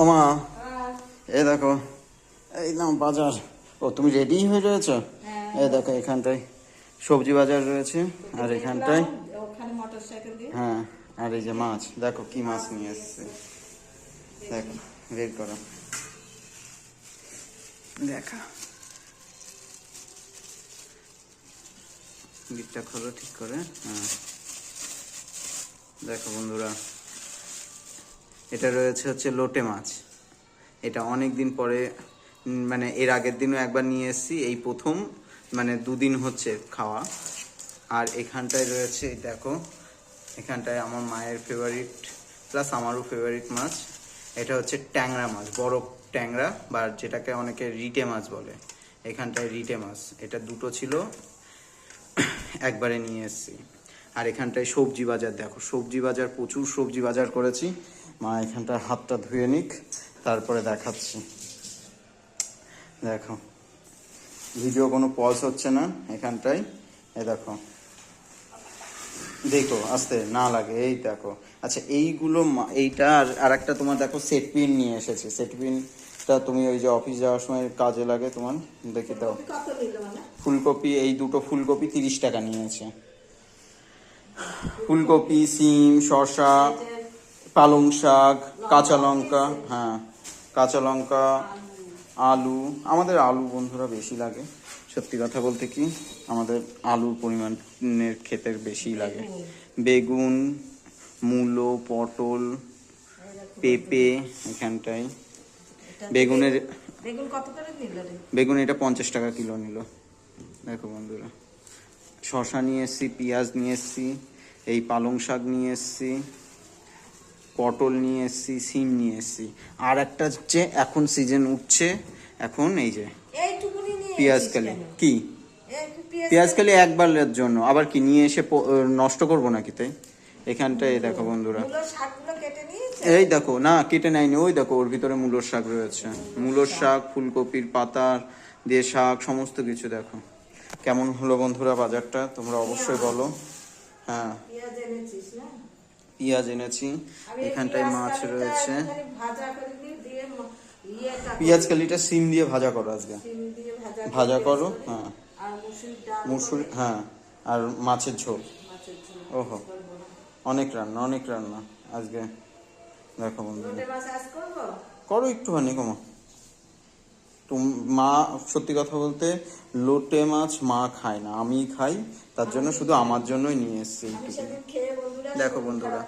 ওমা, এই দেখো, এই নাম বাজার। ও, তুমি রেডি হয়ে রয়েছো? এই দেখো, এখানটায় সবজি বাজার রয়েছে, আর এখানটায় হ্যাঁ, আর এই যে মাছ, দেখো কি মাছ নিয়ে এসছে। দেখো, বের করো, দেখা, গিটটা খোলো ঠিক করে। হ্যাঁ, দেখো বন্ধুরা, এটা রয়েছে হচ্ছে লোটে মাছ। এটা অনেক দিন পরে, মানে এর আগের দিনও একবার নিয়ে এসেছি, এই প্রথম, মানে দুদিন হচ্ছে খাওয়া। আর এখানটায় রয়েছে, দেখো, এখানটায় আমার মায়ের ফেভারিট প্লাস আমারও ফেভারিট মাছ। এটা হচ্ছে ট্যাংরা মাছ, বড় ট্যাংরা, বা যেটাকে অনেকে রিটে মাছ বলে। এখানটায় রিটে মাছ, এটা দুটো ছিল, একবারে নিয়ে এসেছি। আর এখানটায় সবজি বাজার, দেখো সবজি বাজার, প্রচুর সবজি বাজার করেছি। মা এখানটায় হাতটা ধুয়ে নিক, তারপরে দেখাচ্ছি। দেখো, ভিডিও কোনো পজ হচ্ছে না এখানটায়। এই দেখো, দেখো আস্তে না লাগে, এই দেখো। আচ্ছা, এইগুলো এইটা আর একটা তোমার দেখো সেট পিন নিয়ে এসেছে। সেট পিনটা তুমি ওই যে অফিস যাওয়ার সময় কাজে লাগে তোমার, দেখে দাও। ফুলকপি, এই দুটো ফুলকপি 30 টাকা নিয়েছে। ফুলকপি, সিম, শসা, পালং শাক, কাঁচা লঙ্কা, হ্যাঁ কাঁচা লঙ্কা, আলু। আমাদের আলু বন্ধুরা বেশি লাগে, সত্যি কথা বলতে কি, আমাদের আলুর পরিমাণের ক্ষেতের বেশি লাগে। বেগুন, মূলো, পটল, পেঁপে। এখানটায় বেগুনের, বেগুন এটা 50 টাকা কিলো নিল। দেখো বন্ধুরা, শসা নিয়ে এসছি, পেঁয়াজ নিয়ে এসছি, এই পালং শাক নিয়ে এসছি, পটল নিয়ে এসছি, সিম নিয়ে এসছি। আর একটা হচ্ছে এখন সিজন উঠছে, এখন এই যে পেঁয়াজ কালি। কি পেঁয়াজ কালি একবারের জন্য, আবার কি নিয়ে এসে নষ্ট করবো নাকি? তাই এখানটায় দেখো বন্ধুরা, এই দেখো, না কেটে নেয়নি, ওই দেখো ওর ভিতরে মূলোর শাক রয়েছে। মূলোর শাক, ফুলকপির পাতা দিয়ে শাক, সমস্ত কিছু। দেখো কেমন হলো বন্ধুরা বাজারটা, তোমরা অবশ্যই বলো। হ্যাঁ, পেঁয়াজ এনেছি, এখানটায় মাছ রয়েছে। পেঁয়াজ কালিটা সিম দিয়ে ভাজা করো আজকে, ভাজা করো। হ্যাঁ, মুসুর, হ্যাঁ, আর মাছের ঝোল। ওহো, অনেক রান্না, অনেক রান্না আজকে। দেখো বন্ধু, করো একটুখানি, কমো। তো মা, সত্যি কথা বলতে, লোটে মাছ মা খায় না, আমি খাই, তার জন্য শুধু আমার জন্যই নিয়ে এসছি এইটুকু। দেখো বন্ধুরা।